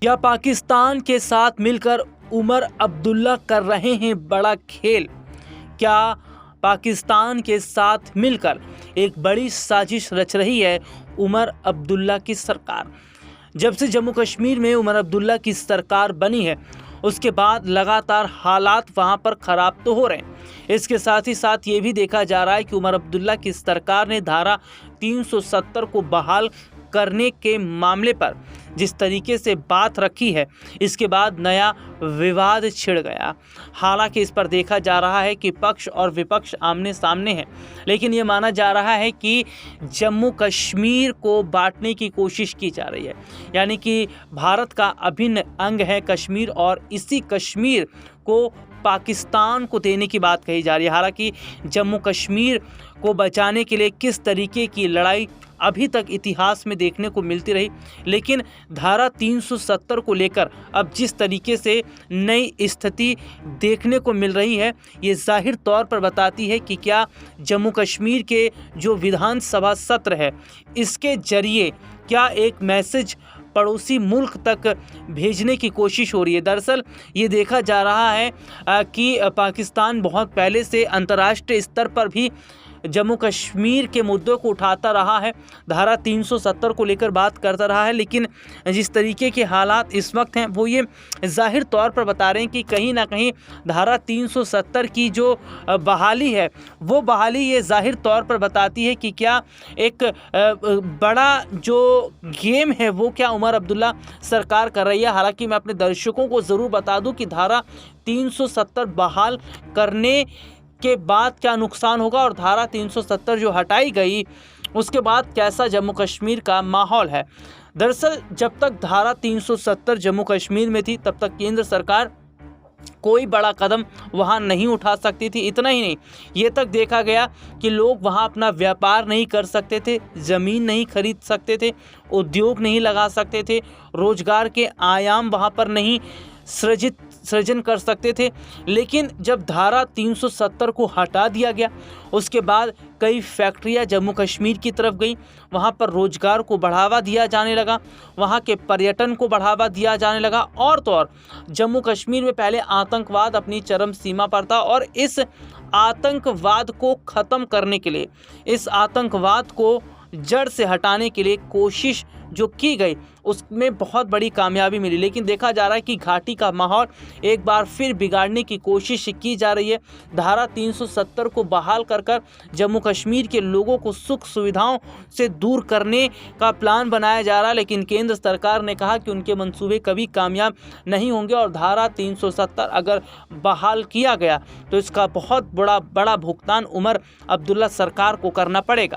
या पाकिस्तान के साथ मिलकर उमर अब्दुल्ला कर रहे हैं बड़ा खेल। क्या पाकिस्तान के साथ मिलकर एक बड़ी साजिश रच रही है उमर अब्दुल्ला की सरकार। जब से जम्मू कश्मीर में उमर अब्दुल्ला की सरकार बनी है उसके बाद लगातार हालात वहां पर ख़राब तो हो रहे हैं। इसके साथ ही साथ ये भी देखा जा रहा है कि उमर अब्दुल्ला की सरकार ने धारा 370 को बहाल करने के मामले पर जिस तरीके से बात रखी है, इसके बाद नया विवाद छिड़ गया। हालांकि इस पर देखा जा रहा है कि पक्ष और विपक्ष आमने सामने हैं, लेकिन ये माना जा रहा है कि जम्मू कश्मीर को बांटने की कोशिश की जा रही है। यानी कि भारत का अभिन्न अंग है कश्मीर और इसी कश्मीर को पाकिस्तान को देने की बात कही जा रही है। हालांकि जम्मू कश्मीर को बचाने के लिए किस तरीके की लड़ाई अभी तक इतिहास में देखने को मिलती रही, लेकिन धारा 370 को लेकर अब जिस तरीके से नई स्थिति देखने को मिल रही है, ये जाहिर तौर पर बताती है कि क्या जम्मू कश्मीर के जो विधानसभा सत्र है इसके जरिए क्या एक मैसेज पड़ोसी मुल्क तक भेजने की कोशिश हो रही है। दरअसल ये देखा जा रहा है कि पाकिस्तान बहुत पहले से अंतर्राष्ट्रीय स्तर पर भी जम्मू कश्मीर के मुद्दों को उठाता रहा है, धारा 370 को लेकर बात करता रहा है, लेकिन जिस तरीके के हालात इस वक्त हैं वो ये जाहिर तौर पर बता रहे हैं कि कहीं ना कहीं धारा 370 की जो बहाली है वो बहाली ये जाहिर तौर पर बताती है कि क्या एक बड़ा जो गेम है वो क्या उमर अब्दुल्ला सरकार कर रही है। हालांकि मैं अपने दर्शकों को ज़रूर बता दूं कि धारा 370 बहाल करने के बाद क्या नुकसान होगा और धारा 370 जो हटाई गई उसके बाद कैसा जम्मू कश्मीर का माहौल है। दरअसल जब तक धारा 370 जम्मू कश्मीर में थी तब तक केंद्र सरकार कोई बड़ा कदम वहाँ नहीं उठा सकती थी। इतना ही नहीं, ये तक देखा गया कि लोग वहाँ अपना व्यापार नहीं कर सकते थे, ज़मीन नहीं खरीद सकते थे, उद्योग नहीं लगा सकते थे, रोजगार के आयाम वहाँ पर नहीं सृजन कर सकते थे। लेकिन जब धारा 370 को हटा दिया गया उसके बाद कई फैक्ट्रियां जम्मू कश्मीर की तरफ गई, वहां पर रोजगार को बढ़ावा दिया जाने लगा, वहां के पर्यटन को बढ़ावा दिया जाने लगा। और तो और जम्मू कश्मीर में पहले आतंकवाद अपनी चरम सीमा पर था और इस आतंकवाद को ख़त्म करने के लिए, इस आतंकवाद को जड़ से हटाने के लिए कोशिश जो की गई उसमें बहुत बड़ी कामयाबी मिली। लेकिन देखा जा रहा है कि घाटी का माहौल एक बार फिर बिगाड़ने की कोशिश की जा रही है। धारा 370 को बहाल कर जम्मू कश्मीर के लोगों को सुख सुविधाओं से दूर करने का प्लान बनाया जा रहा है, लेकिन केंद्र सरकार ने कहा कि उनके मंसूबे कभी कामयाब नहीं होंगे और धारा 370 अगर बहाल किया गया तो इसका बहुत बड़ा भुगतान उमर अब्दुल्ला सरकार को करना पड़ेगा।